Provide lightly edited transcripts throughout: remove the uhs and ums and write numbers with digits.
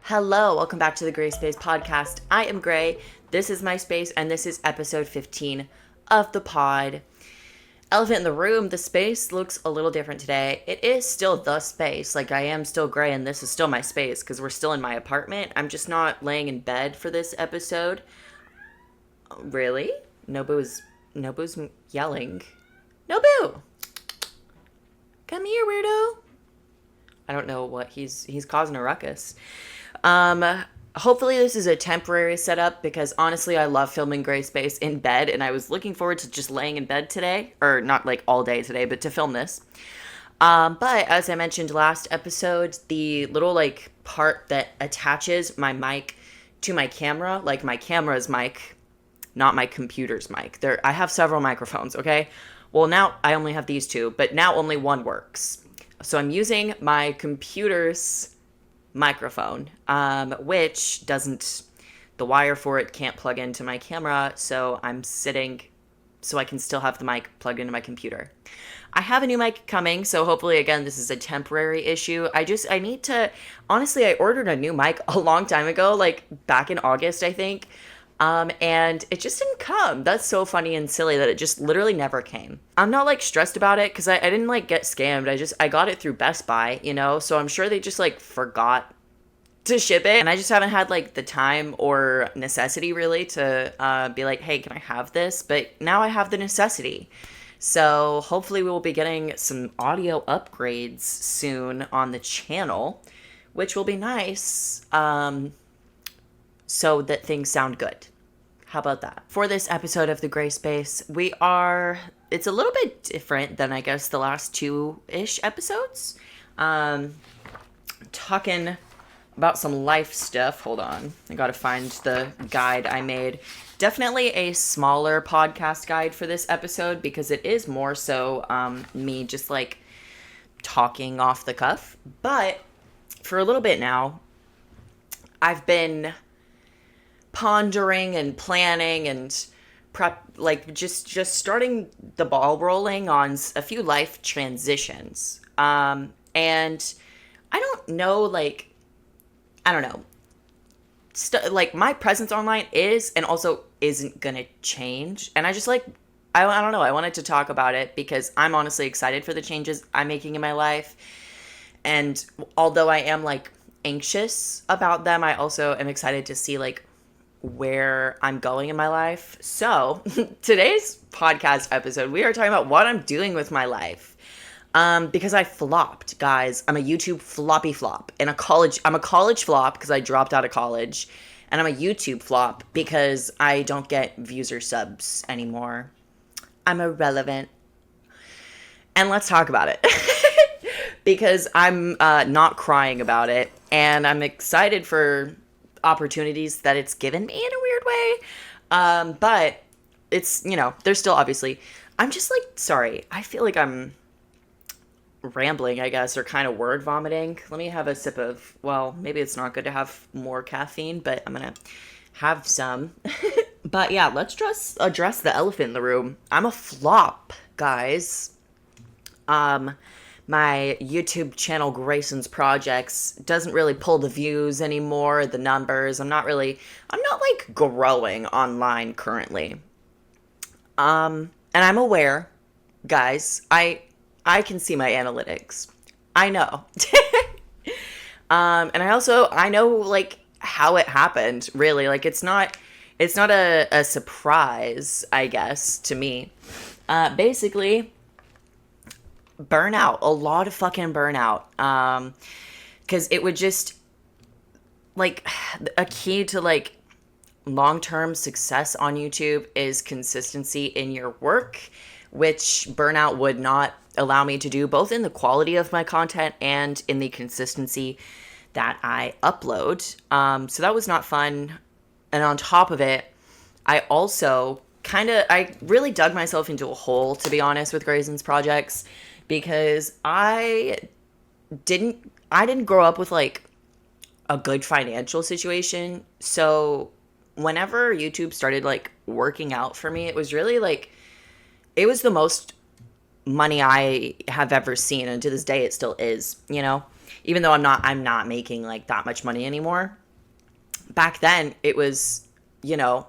Hello, welcome back to the Gray Space podcast. I am Gray. This is my space, and this is episode 15 of the pod. Elephant in the room, the space looks a little different today. It is still the space. Like, I am still Gray, and this is still my space because we're still in my apartment. I'm just not laying in bed for this episode. Really? Nobu's yelling. Nobu! Come here, weirdo. I don't know what he's causing a ruckus. Hopefully this is a temporary setup because honestly I love filming Gray Space in bed and I was looking forward to just laying in bed today, or not like all day today, but to film this. But as I mentioned last episode, the little like part that attaches my mic to my camera, like my camera's mic, not my computer's mic. I have several microphones, okay? Well, now I only have these two, but now only one works. So I'm using my computer's microphone, which the wire for it can't plug into my camera, so I'm sitting so I can still have the mic plugged into my computer. I have a new mic coming, so hopefully, again, this is a temporary issue. Honestly, I ordered a new mic a long time ago, like back in August, I think. And it just didn't come. That's so funny and silly that it just literally never came. I'm not like stressed about it because I didn't like get scammed. I got it through Best Buy, so I'm sure they just like forgot to ship it. And I just haven't had like the time or necessity really to be like, hey, can I have this? But now I have the necessity. So hopefully we will be getting some audio upgrades soon on the channel, which will be nice. So that things sound good. How about that? For this episode of The Gray Space, it's a little bit different than I guess the last two-ish episodes. Talking about some life stuff. Hold on. I gotta find the guide I made. Definitely a smaller podcast guide for this episode because it is more so me just like talking off the cuff. But for a little bit now, I've been pondering and planning and just starting the ball rolling on a few life transitions. And I don't know, my presence online is and also isn't gonna change. And I don't know, I wanted to talk about it because I'm honestly excited for the changes I'm making in my life. And although I am like anxious about them, I also am excited to see like where I'm going in my life. So today's podcast episode, we are talking about what I'm doing with my life. Because I flopped, guys. I'm a YouTube floppy flop. I'm a college flop because I dropped out of college. And I'm a YouTube flop because I don't get views or subs anymore. I'm irrelevant. And let's talk about it. Because I'm not crying about it. And I'm excited for opportunities that it's given me in a weird way. But it's, there's still obviously, I'm just like, sorry. I feel like I'm rambling, I guess, or kind of word vomiting. Let me have a sip of, well, maybe it's not good to have more caffeine, but I'm going to have some. But yeah, let's just address the elephant in the room. I'm a flop, guys. My YouTube channel, Grayson's Projects, doesn't really pull the views anymore, the numbers. I'm not like growing online currently. And I'm aware, guys, I can see my analytics. I know. And I know like how it happened, really. Like it's not a surprise, I guess, to me. Basically, burnout, a lot of fucking burnout. Because it would just like a key to like long-term success on YouTube is consistency in your work, which burnout would not allow me to do, both in the quality of my content and in the consistency that I upload. So that was not fun. And on top of it, I also I really dug myself into a hole, to be honest, with Grayson's Projects, because I didn't grow up with like a good financial situation. So whenever YouTube started like working out for me, it was really like, it was the most money I have ever seen. And to this day, it still is, even though I'm not making like that much money anymore. Back then it was, you know,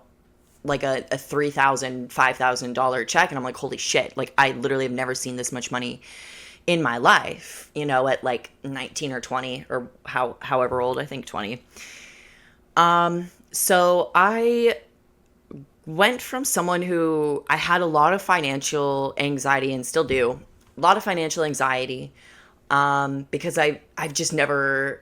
like a $3,000, $5,000 check. And I'm like, holy shit. Like, I literally have never seen this much money in my life, you know, at like 19 or 20 or however old, I think 20. So I went from someone who I had a lot of financial anxiety and still do, a lot of financial anxiety, because I've just never,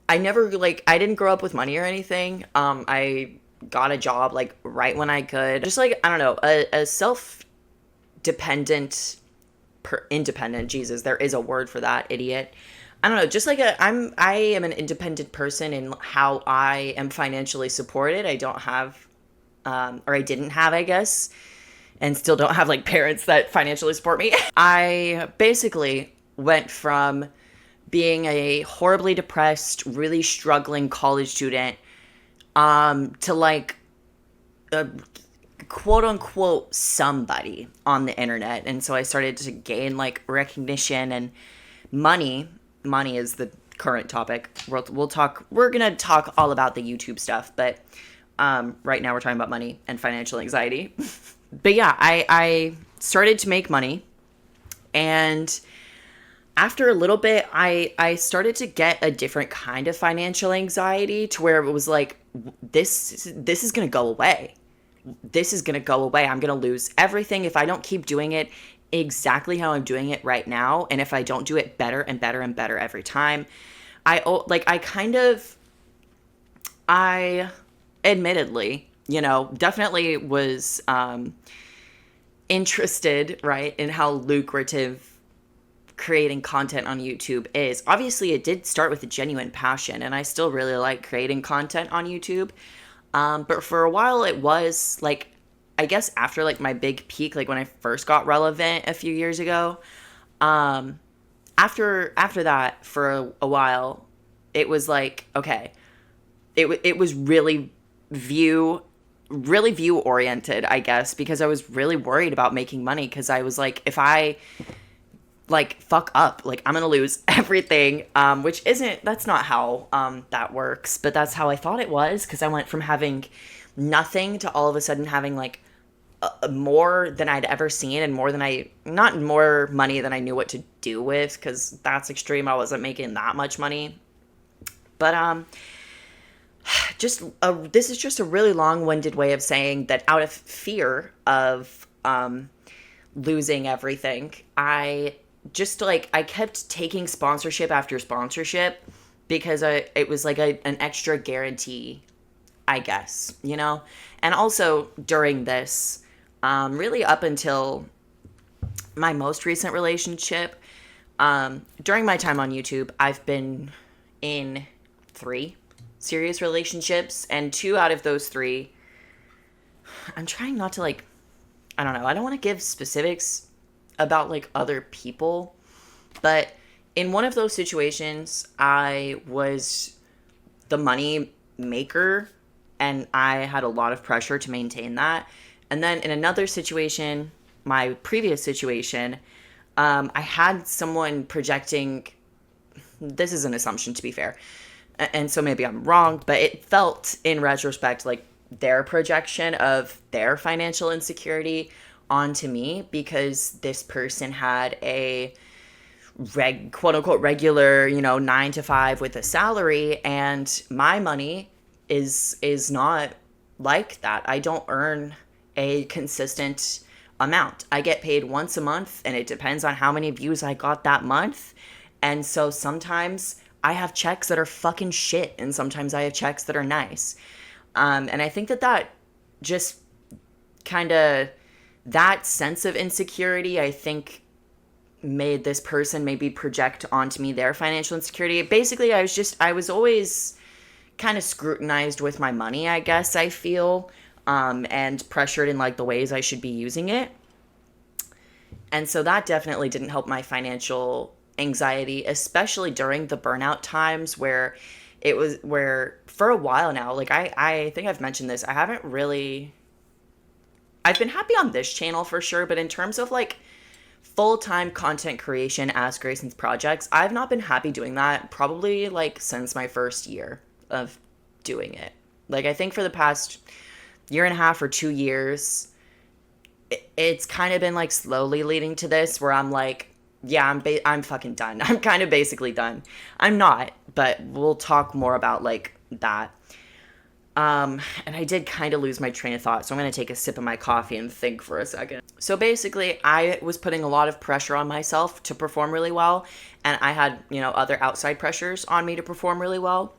like, I didn't grow up with money or anything. I got a job like right when I could, just like, I don't know, a self-dependent, independent, Jesus, there is a word for that, idiot. I don't know, just like I am an independent person in how I am financially supported. I don't have, or I didn't have, I guess, and still don't have like parents that financially support me. I basically went from being a horribly depressed, really struggling college student, to like a quote unquote somebody on the internet. And so I started to gain like recognition and money. Money is the current topic. We're going to talk all about the YouTube stuff, but right now we're talking about money and financial anxiety. But yeah, I started to make money, and after a little bit, I started to get a different kind of financial anxiety, to where it was like, this is going to go away. This is going to go away. I'm going to lose everything if I don't keep doing it exactly how I'm doing it right now. And if I don't do it better and better and better every time, I admittedly, you know, definitely was interested, right, in how lucrative creating content on YouTube is. Obviously, it did start with a genuine passion, and I still really like creating content on YouTube. But for a while, it was like, I guess after like my big peak, like when I first got relevant a few years ago, after that for a while, it was like, okay, it was really view oriented, I guess, because I was really worried about making money, because I was like, if I like fuck up, like I'm gonna lose everything, which that's not how that works, but that's how I thought it was, because I went from having nothing to all of a sudden having like more than I'd ever seen, and not more money than I knew what to do with, because that's extreme. I wasn't making that much money, but this is just a really long-winded way of saying that out of fear of losing everything, I kept taking sponsorship after sponsorship, because it was like an extra guarantee, I guess, you know? And also during this, really up until my most recent relationship, during my time on YouTube, I've been in 3 serious relationships, and 2 out of those 3, I'm trying not to like, I don't know, I don't want to give specifics about like other people, but in one of those situations, I was the money maker, and I had a lot of pressure to maintain that. And then in another situation, my previous situation, I had someone projecting, this is an assumption to be fair, and so maybe I'm wrong, but it felt in retrospect like their projection of their financial insecurity onto me, because this person had a quote unquote regular, you know, 9 to 5 with a salary, and my money is not like that. I don't earn a consistent amount. I get paid once a month, and it depends on how many views I got that month. And so sometimes I have checks that are fucking shit, and sometimes I have checks that are nice. And I think that just kind of, that sense of insecurity, I think, made this person maybe project onto me their financial insecurity. Basically, I was always kind of scrutinized with my money, I guess, I feel, and pressured in like the ways I should be using it. And so that definitely didn't help my financial anxiety, especially during the burnout times, where for a while now, like I think I've mentioned this, I've been happy on this channel for sure, but in terms of like full-time content creation as Grayson's projects, I've not been happy doing that probably like since my first year of doing it. Like, I think for the past year and a half or 2 years, it's kind of been like slowly leading to this where I'm like, yeah, I'm fucking done. I'm kind of basically done. I'm not, but we'll talk more about like that. And I did kind of lose my train of thought, so I'm going to take a sip of my coffee and think for a second. So basically, I was putting a lot of pressure on myself to perform really well, and I had, other outside pressures on me to perform really well.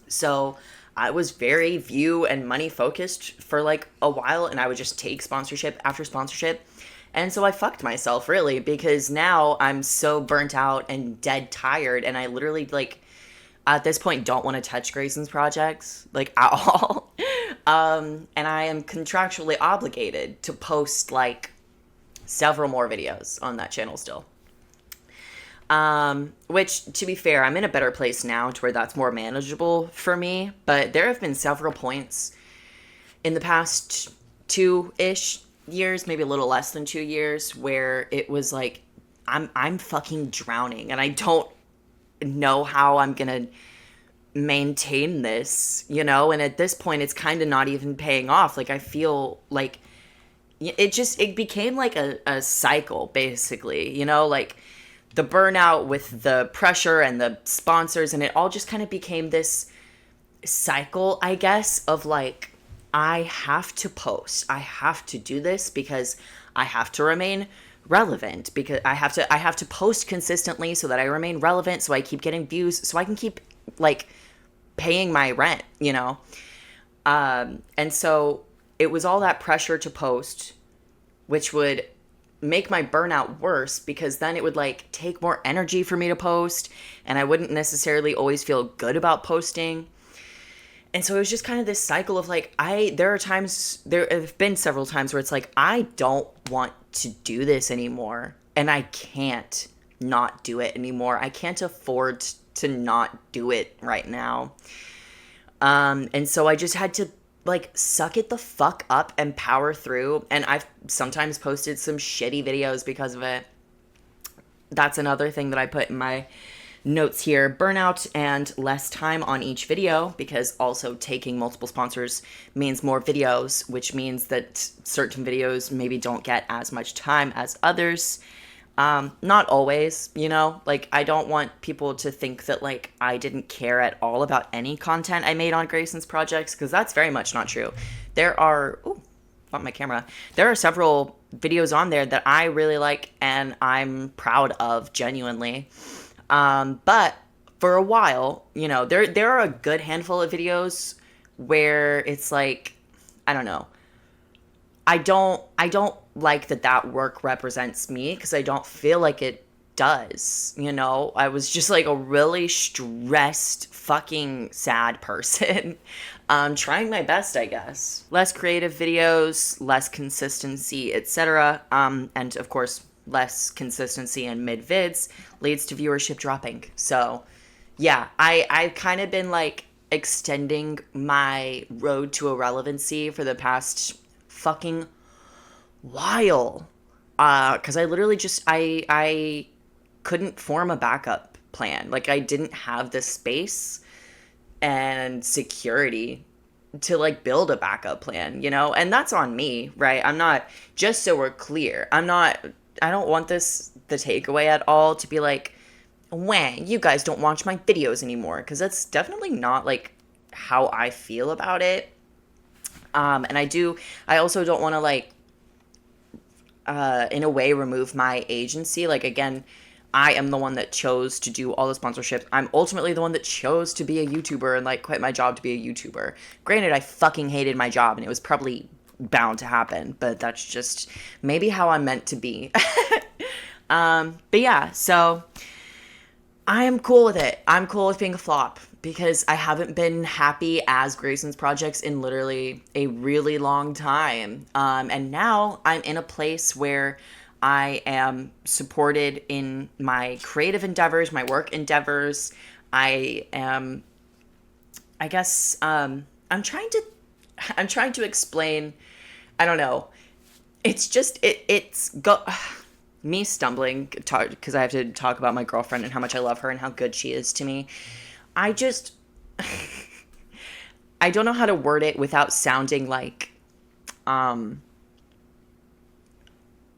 So I was very view and money focused for like a while, and I would just take sponsorship after sponsorship. And so I fucked myself really, because now I'm so burnt out and dead tired, and I literally like at this point don't want to touch Grayson's projects like at all. And I am contractually obligated to post like several more videos on that channel still. Which, to be fair, I'm in a better place now to where that's more manageable for me. But there have been several points in the past 2-ish years, maybe a little less than 2 years, where it was like I'm fucking drowning and I don't know how I'm gonna maintain this, and at this point it's kind of not even paying off. Like, I feel like it became like a cycle basically, like the burnout with the pressure and the sponsors, and it all just kind of became this cycle, I guess, of like, I have to post, I have to do this because I have to remain relevant, because I have to post consistently so that I remain relevant, so I keep getting views, so I can keep like paying my rent, and so it was all that pressure to post, which would make my burnout worse, because then it would like take more energy for me to post, and I wouldn't necessarily always feel good about posting. And so it was just kind of this cycle of like, there have been several times where it's like, I don't want to do this anymore, and I can't not do it anymore. I can't afford to not do it right now. And so I just had to like suck it the fuck up and power through. And I've sometimes posted some shitty videos because of it. That's another thing that I put in my notes here: burnout and less time on each video, because also taking multiple sponsors means more videos, which means that certain videos maybe don't get as much time as others. Not always, like, I don't want people to think that like I didn't care at all about any content I made on Grayson's projects, because that's very much not true. There are my camera. There are several videos on there that I really like and I'm proud of, genuinely. But for a while, there are a good handful of videos where it's like, I don't know. I don't like that work represents me, because I don't feel like it does. I was just like a really stressed, fucking sad person. Trying my best, I guess. Less creative videos, less consistency, etc. And of course, less consistency in mid-vids leads to viewership dropping. So yeah, I've kind of been like extending my road to irrelevancy for the past fucking while. Because I literally just, I couldn't form a backup plan. Like, I didn't have the space and security to like build a backup plan, and that's on me, right? I'm not, just so we're clear, I don't want the takeaway at all to be like, wah, you guys don't watch my videos anymore, because that's definitely not like how I feel about it. And I also don't want to like, in a way, remove my agency. Like, again, I am the one that chose to do all the sponsorships. I'm ultimately the one that chose to be a YouTuber and like quit my job to be a YouTuber. Granted, I fucking hated my job and it was probably bound to happen, but that's just maybe how I'm meant to be. But yeah, so I am cool with it. I'm cool with being a flop, because I haven't been happy as Grayson's projects in literally a really long time. And now I'm in a place where I am supported in my creative endeavors, my work endeavors. I guess, I'm trying to explain, I don't know. It's just, me stumbling because I have to talk about my girlfriend and how much I love her and how good she is to me. I just I don't know how to word it without sounding um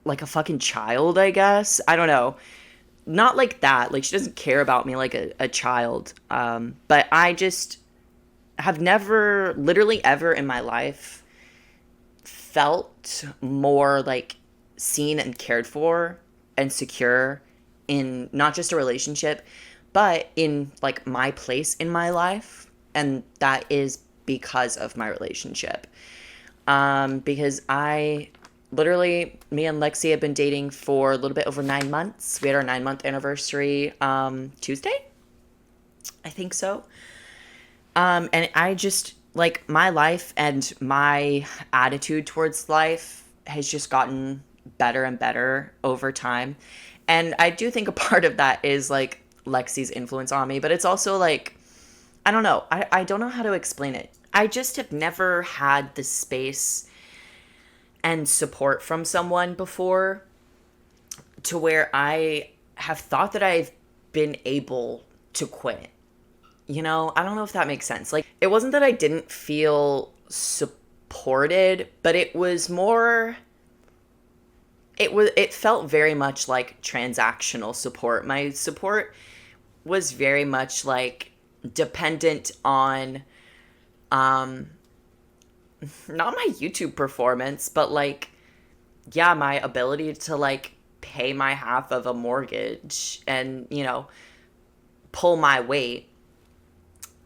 like a fucking child, I guess. I don't know. Not like that. Like, she doesn't care about me like a child. But I just have never, literally ever in my life, felt more like seen and cared for and secure in not just a relationship, but in like my place in my life. And that is because of my relationship. Because I literally, me and Lexi have been dating for a little bit over 9 months. We had our 9 month anniversary Tuesday, I think so. And I just like my life and my attitude towards life has just gotten better and better over time. And I do think a part of that is like Lexi's influence on me, but it's also like, I don't know. I don't know how to explain it. I just have never had the space and support from someone before to where I have thought that I've been able to quit. You know, I don't know if that makes sense. Like, it wasn't that I didn't feel supported, but it was more, it felt very much like transactional support. My support was very much like dependent on not my YouTube performance, but like, yeah, my ability to like pay my half of a mortgage and, you know, pull my weight.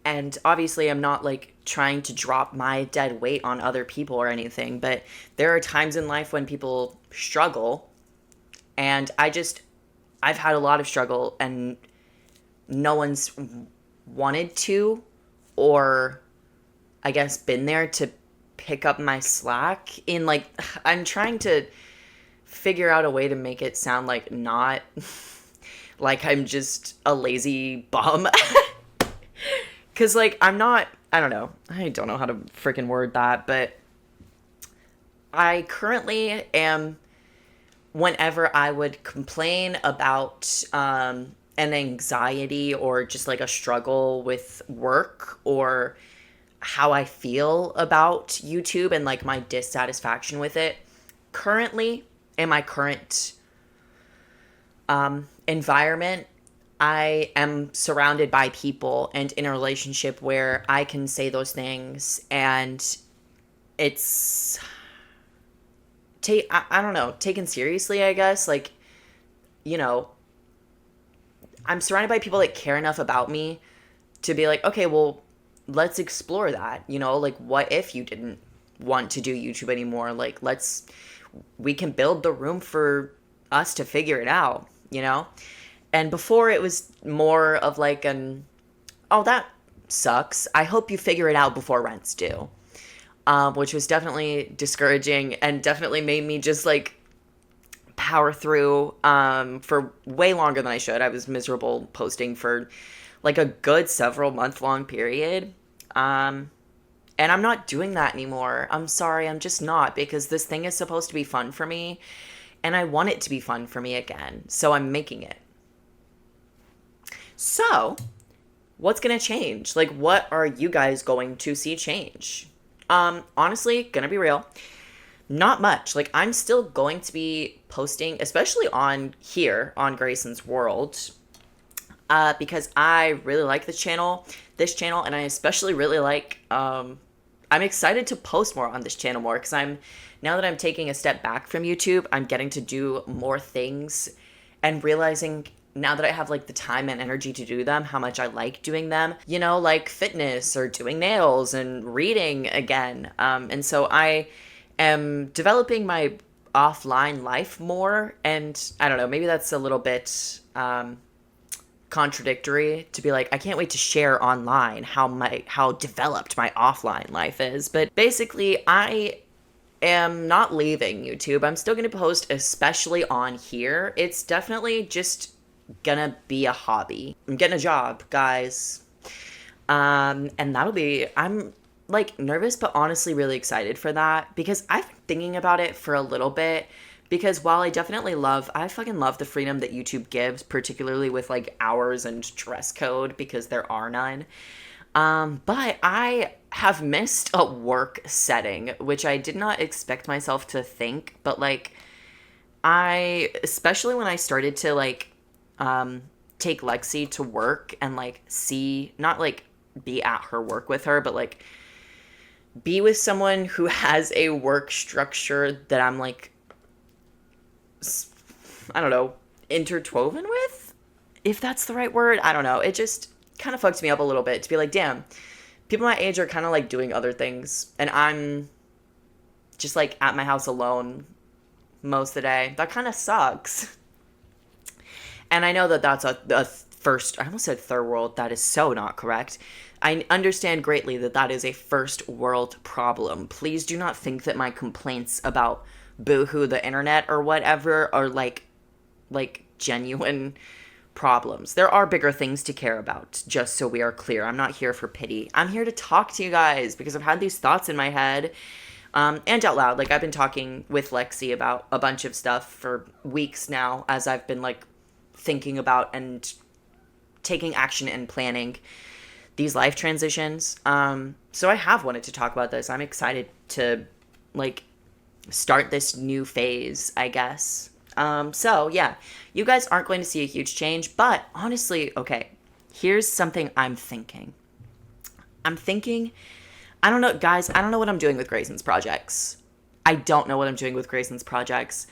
And obviously, I'm not like trying to drop my dead weight on other people or anything, but there are times in life when people struggle. And I've had a lot of struggle and no one's wanted to, or I guess been there to pick up my slack in like, I'm trying to figure out a way to make it sound like not like I'm just a lazy bum. Cause like I'm not, I don't know. I don't know how to freaking word that, but I currently am, whenever I would complain about an anxiety or just like a struggle with work or how I feel about YouTube and like my dissatisfaction with it, currently in my current environment, I am surrounded by people and in a relationship where I can say those things, and it's I don't know, taken seriously, I guess. Like, you know, I'm surrounded by people that care enough about me to be like, okay, well, let's explore that. You know, like, what if you didn't want to do YouTube anymore? Like, we can build the room for us to figure it out, you know? And before, it was more of like oh, that sucks. I hope you figure it out before rent's due. Which was definitely discouraging and definitely made me just like power through for way longer than I should. I was miserable posting for like a good several month long period. And I'm not doing that anymore. I'm sorry, I'm just not, because this thing is supposed to be fun for me and I want it to be fun for me again. So I'm making it. So, what's going to change? Like, what are you guys going to see change? Honestly, gonna be real, not much. Like, I'm still going to be posting, especially on here on Grayson's World, because I really like this channel, and I especially really like, I'm excited to post more on this channel more, because now that I'm taking a step back from YouTube, I'm getting to do more things and realizing now that I have like the time and energy to do them, how much I like doing them, you know, like fitness or doing nails and reading again. And so I am developing my offline life more. And I don't know, maybe that's a little bit contradictory to be like, I can't wait to share online how developed my offline life is. But basically, I am not leaving YouTube. I'm still going to post, especially on here. It's definitely just gonna be a hobby. I'm getting a job, guys. And I'm like nervous, but honestly really excited for that, because I've been thinking about it for a little bit, Because while I fucking love the freedom that YouTube gives, particularly with like hours and dress code, because there are none. But I have missed a work setting, which I did not expect myself to think, but like, especially when I started to like, take Lexi to work and like see, not like be at her work with her, but like be with someone who has a work structure that I'm like, I don't know, interwoven with, if that's the right word. I don't know. It just kind of fucked me up a little bit to be like, damn, people my age are kind of like doing other things, and I'm just like at my house alone most of the day. That kind of sucks. And I know that that's a first, I almost said third world. That is so not correct. I understand greatly that that is a first world problem. Please do not think that my complaints about Boohoo, the internet, or whatever are like genuine problems. There are bigger things to care about, just so we are clear. I'm not here for pity. I'm here to talk to you guys because I've had these thoughts in my head, and out loud. Like, I've been talking with Lexi about a bunch of stuff for weeks now as I've been like thinking about and taking action and planning these life transitions. So I have wanted to talk about this. I'm excited to like start this new phase, I guess. So yeah, you guys aren't going to see a huge change, but honestly, okay, here's something I'm thinking. I don't know, guys, I don't know what I'm doing with Grayson's projects. I don't know what I'm doing with Grayson's projects.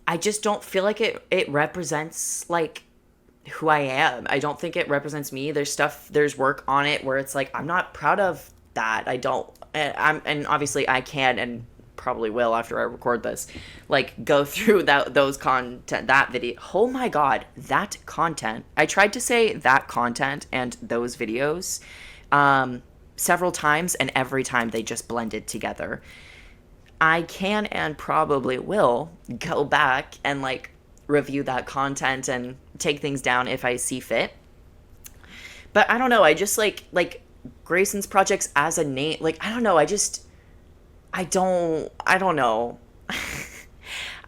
I just don't feel like it represents like who I am. I don't think it represents me. There's work on it where it's like, I'm not proud of that. And obviously I can and probably will after I record this, like go through that video. Oh my God, that content. I tried to say that content and those videos, several times, and every time they just blended together. I can and probably will go back and like review that content and take things down if I see fit. But I don't know. I just like Grayson's projects as a name. Like, I don't know. I don't know.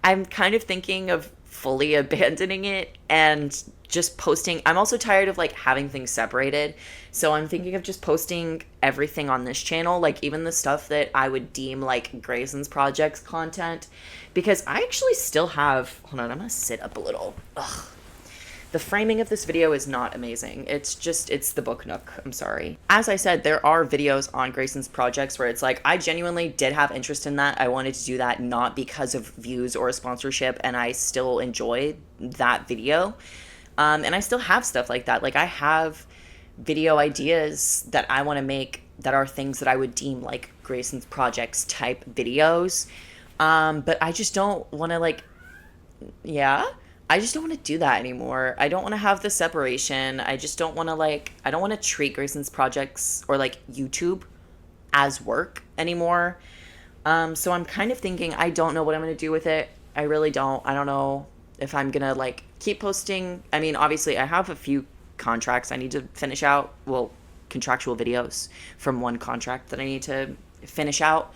I'm kind of thinking of fully abandoning it and just posting. I'm also tired of like having things separated. So I'm thinking of just posting everything on this channel, like even the stuff that I would deem like Grayson's projects content, because I actually still have, hold on, I'm going to sit up a little. Ugh. The framing of this video is not amazing. It's the book nook. I'm sorry. As I said, there are videos on Grayson's projects where it's like, I genuinely did have interest in that. I wanted to do that not because of views or a sponsorship, and I still enjoy that video. And I still have stuff like that. Like, I have video ideas that I want to make that are things that I would deem like Grayson's projects type videos. But I just don't want to I just don't want to do that anymore. I don't want to have the separation. I just don't want to I don't want to treat Grayson's projects or like YouTube as work anymore. So I'm kind of thinking, I don't know what I'm going to do with it. I really don't. I don't know if I'm going to like keep posting. I mean, obviously I have a few contracts I need to finish out. Well, contractual videos from one contract that I need to finish out.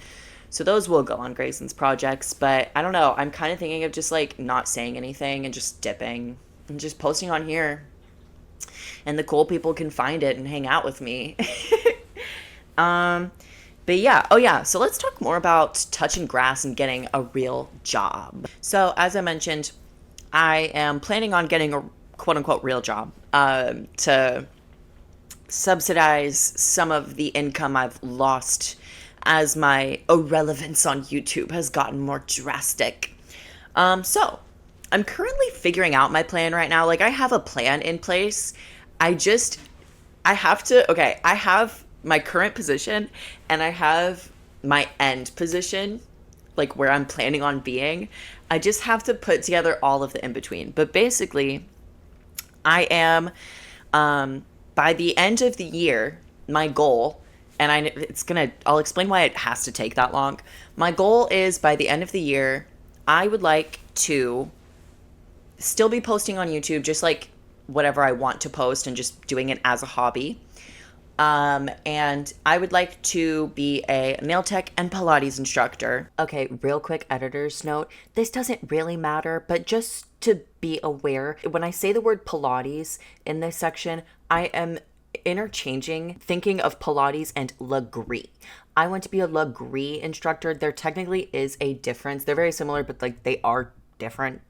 So those will go on Grayson's projects, but I don't know. I'm kind of thinking of just like not saying anything and just dipping and just posting on here. And the cool people can find it and hang out with me. But yeah. Oh yeah. So let's talk more about touching grass and getting a real job. So as I mentioned, I am planning on getting a quote unquote real job to subsidize some of the income I've lost as my irrelevance on YouTube has gotten more drastic. So I'm currently figuring out my plan right now. Like, I have a plan in place. I have my current position and I have my end position, like where I'm planning on being. I just have to put together all of the in-between. But basically, I am, by the end of the year, my goal, and I'll explain why it has to take that long. My goal is by the end of the year, I would like to still be posting on YouTube, just like whatever I want to post and just doing it as a hobby. And I would like to be a nail tech and Pilates instructor. Okay, real quick editor's note. This doesn't really matter, but just to be aware, when I say the word Pilates in this section, I am interchanging thinking of Pilates and Legree. I want to be a Legree instructor. There technically is a difference. They're very similar, but like they are different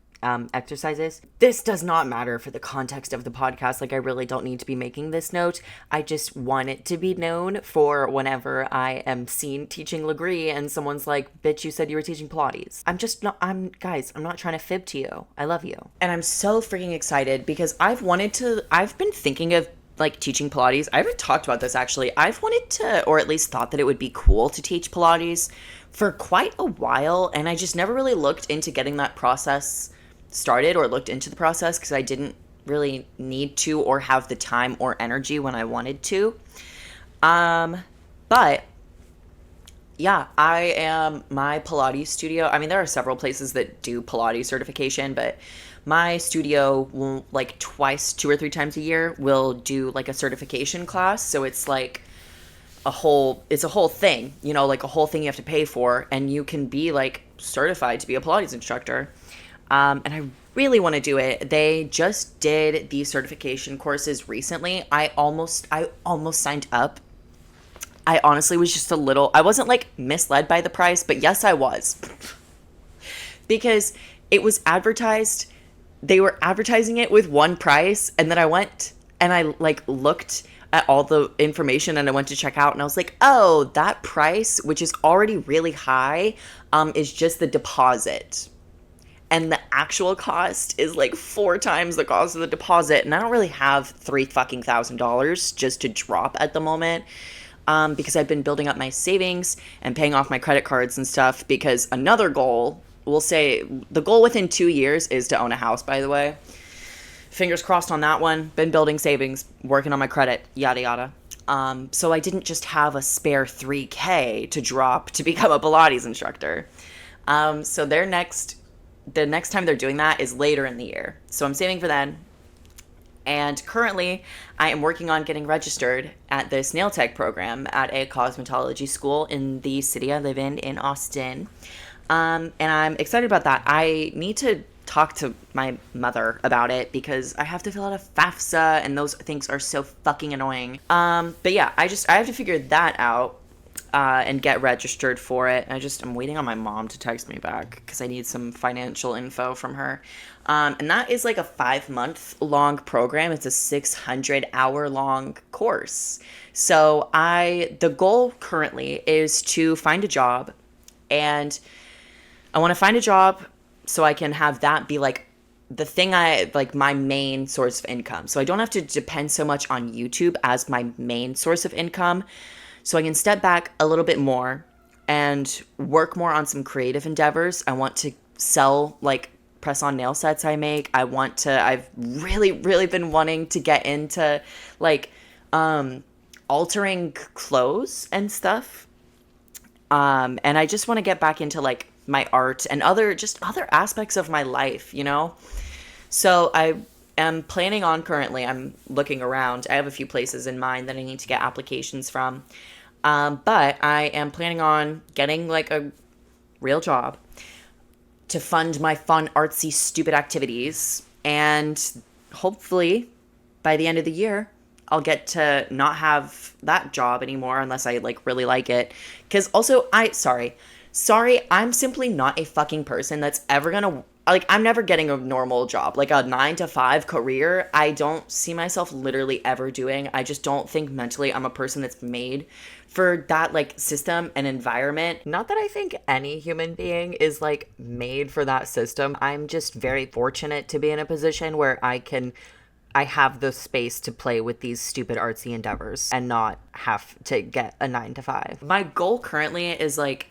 exercises. This does not matter for the context of the podcast. Like, I really don't need to be making this note. I just want it to be known for whenever I am seen teaching Legree and someone's like, bitch, you said you were teaching Pilates. I'm not trying to fib to you. I love you. And I'm so freaking excited because I've been thinking of like teaching Pilates. I haven't talked about this actually. I've wanted to, or at least thought that it would be cool to teach Pilates for quite a while. And I just never really looked into getting that process started or looked into the process because I didn't really need to or have the time or energy when I wanted to. But yeah, my Pilates studio. I mean, there are several places that do Pilates certification, but my studio will like twice, 2 or 3 times a year will do like a certification class. So it's like it's a whole thing, like a whole thing you have to pay for, and you can be like certified to be a Pilates instructor. And I really want to do it. They just did the certification courses recently. I almost signed up. I honestly was just I wasn't like misled by the price, but yes, I was. Because it was advertised, they were advertising it with one price, and then I went and I like looked at all the information and I went to check out and I was like, oh, that price, which is already really high, is just the deposit. And the actual cost is like 4 times the cost of the deposit. And I don't really have $3,000 just to drop at the moment. Because I've been building up my savings and paying off my credit cards and stuff. Because another goal, we'll say the goal within 2 years is to own a house, by the way. Fingers crossed on that one. Been building savings, working on my credit, yada, yada. So I didn't just have a spare $3,000 to drop to become a Pilates instructor. So the next time they're doing that is later in the year. So I'm saving for then. And currently, I am working on getting registered at this nail tech program at a cosmetology school in the city I live in Austin. And I'm excited about that. I need to talk to my mother about it because I have to fill out a FAFSA and those things are so fucking annoying. But yeah, I have to figure that out. And get registered for it. I'm waiting on my mom to text me back because I need some financial info from her. And that is like a 5-month long program. It's a 600-hour long course. So the goal currently is to find a job, and I want to find a job so I can have that be like the thing my main source of income. So I don't have to depend so much on YouTube as my main source of income. So I can step back a little bit more and work more on some creative endeavors. I want to sell like press-on nail sets I make. I've really, really been wanting to get into like altering clothes and stuff. And I just want to get back into like my art and other aspects of my life, So I am planning on currently, I'm looking around. I have a few places in mind that I need to get applications from. But I am planning on getting like a real job to fund my fun, artsy, stupid activities. And hopefully by the end of the year, I'll get to not have that job anymore unless I like really like it. Because also, sorry, I'm simply not a fucking person that's ever gonna, like, I'm never getting a normal job, like a 9-to-5 career. I don't see myself literally ever doing. I just don't think mentally I'm a person that's made for that like system and environment. Not that I think any human being is like made for that system. I'm just very fortunate to be in a position where I have the space to play with these stupid artsy endeavors and not have to get a 9-to-5. My goal currently is like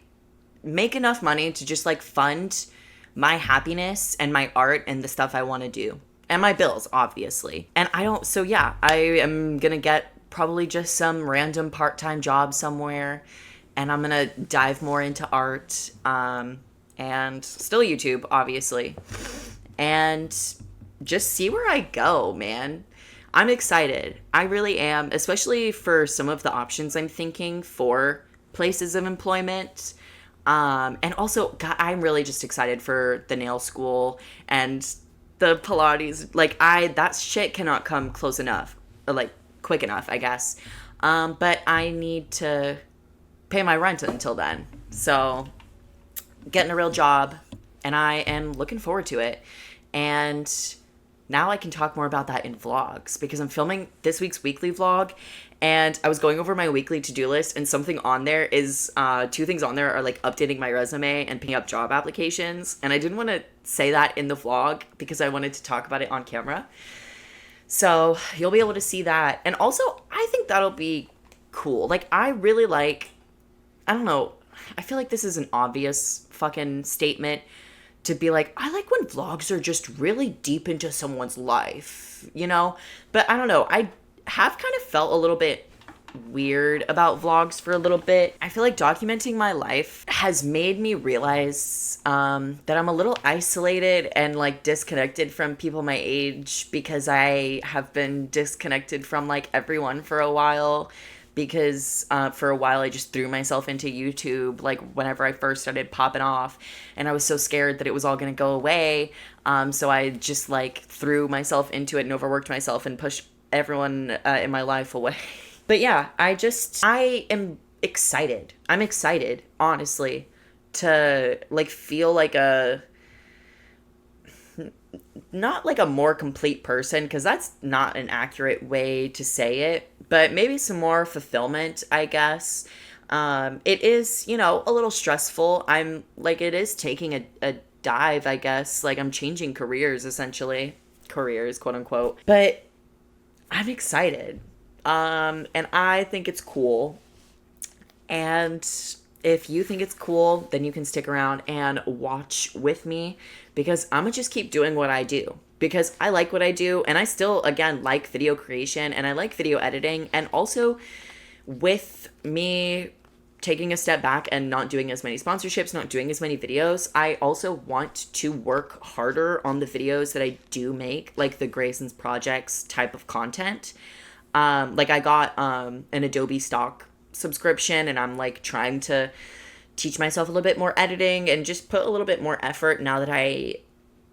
make enough money to just like fund my happiness and my art and the stuff I want to do. And my bills, obviously. And I am going to get probably just some random part-time job somewhere. And I'm going to dive more into art. And still YouTube, obviously. And just see where I go, man. I'm excited. I really am, especially for some of the options I'm thinking for places of employment. And also, God, I'm really just excited for the nail school and the Pilates. Like, that shit cannot come close enough, or like quick enough, I guess. But I need to pay my rent until then. So, getting a real job, and I am looking forward to it. And now I can talk more about that in vlogs because I'm filming this week's weekly vlog, and I was going over my weekly to-do list, and something on there is, two things on there are like updating my resume and picking up job applications. And I didn't want to say that in the vlog because I wanted to talk about it on camera. So you'll be able to see that. And also, I think that'll be cool. Like, I really like, I don't know, I feel like this is an obvious fucking statement to be like, I like when vlogs are just really deep into someone's life, you know? But I don't know, I have kind of felt a little bit weird about vlogs for a little bit. I feel like documenting my life has made me realize that I'm a little isolated and like disconnected from people my age because I have been disconnected from like everyone for a while. Because for a while I just threw myself into YouTube, like whenever I first started popping off, and I was so scared that it was all going to go away. So I just like threw myself into it and overworked myself and pushed everyone in my life away. But yeah, I am excited. I'm excited, honestly, to like feel like not like a more complete person, because that's not an accurate way to say it, but maybe some more fulfillment, I guess. It is, you know, a little stressful. I'm like, it is taking a dive, I guess. Like, I'm changing careers, essentially. Careers, quote unquote. But I'm excited. And I think it's cool. And if you think it's cool, then you can stick around and watch with me, because I'm gonna just keep doing what I do because I like what I do, and I still, again, like video creation and I like video editing. And also, with me taking a step back and not doing as many sponsorships, not doing as many videos, I also want to work harder on the videos that I do make, like the Grayson's Projects type of content. Like, I got an Adobe stock subscription, and I'm like trying to teach myself a little bit more editing and just put a little bit more effort now that I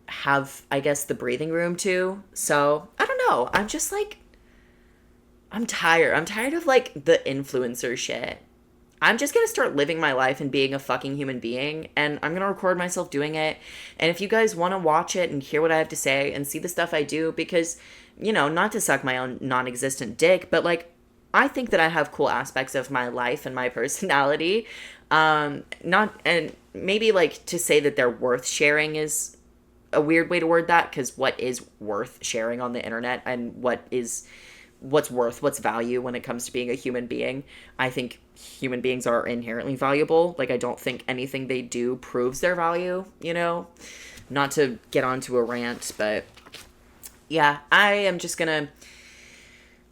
have, I guess, the breathing room to. So I don't know, I'm just like, I'm tired of like the influencer shit. I'm just gonna start living my life and being a fucking human being, and I'm gonna record myself doing it. And if you guys want to watch it and hear what I have to say and see the stuff I do, because, you know, not to suck my own non-existent dick, but like, I think that I have cool aspects of my life and my personality. Not, and maybe like to say that they're worth sharing is a weird way to word that, because what is worth sharing on the internet, and what's value when it comes to being a human being? I think human beings are inherently valuable. Like, I don't think anything they do proves their value, you know? Not to get onto a rant, but yeah, I am just gonna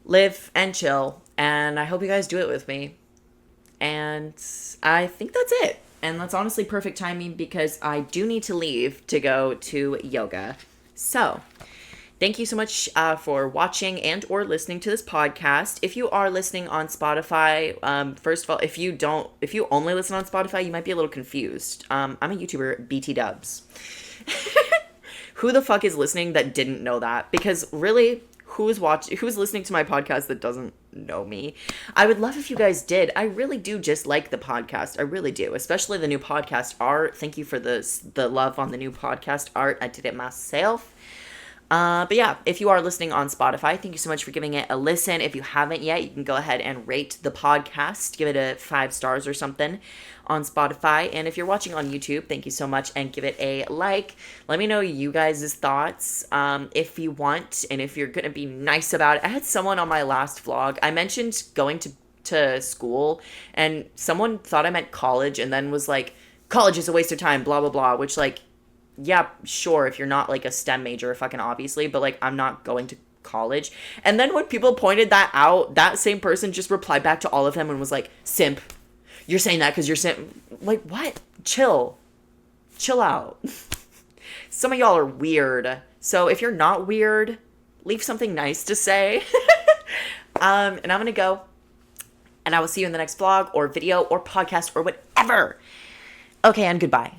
live and chill, and I hope you guys do it with me. And I think that's it. And that's honestly perfect timing because I do need to leave to go to yoga. So, thank you so much for watching and or listening to this podcast. If you are listening on Spotify, first of all, if you only listen on Spotify, you might be a little confused. I'm a YouTuber, BT Dubs. Who the fuck is listening that didn't know that? Because really, who's listening to my podcast that doesn't know me? I would love if you guys did. I really do just like the podcast. I really do, especially the new podcast art. Thank you for the love on the new podcast art. I did it myself. But yeah, if you are listening on Spotify, thank you so much for giving it a listen. If you haven't yet, you can go ahead and rate the podcast. Give it a 5 stars or something on Spotify. And if you're watching on YouTube, thank you so much, and give it a like. Let me know you guys' thoughts if you want, and if you're going to be nice about it. I had someone on my last vlog. I mentioned going to school, and someone thought I meant college, and then was like, college is a waste of time, blah, blah, blah, which, like, yeah, sure, if you're not like a STEM major, fucking obviously, but like, I'm not going to college. And then when people pointed that out, that same person just replied back to all of them and was like, simp. You're saying that because you're simp. Like, what? Chill out. Some of y'all are weird. So if you're not weird, leave something nice to say. And I'm going to go, and I will see you in the next vlog or video or podcast or whatever. Okay, and goodbye.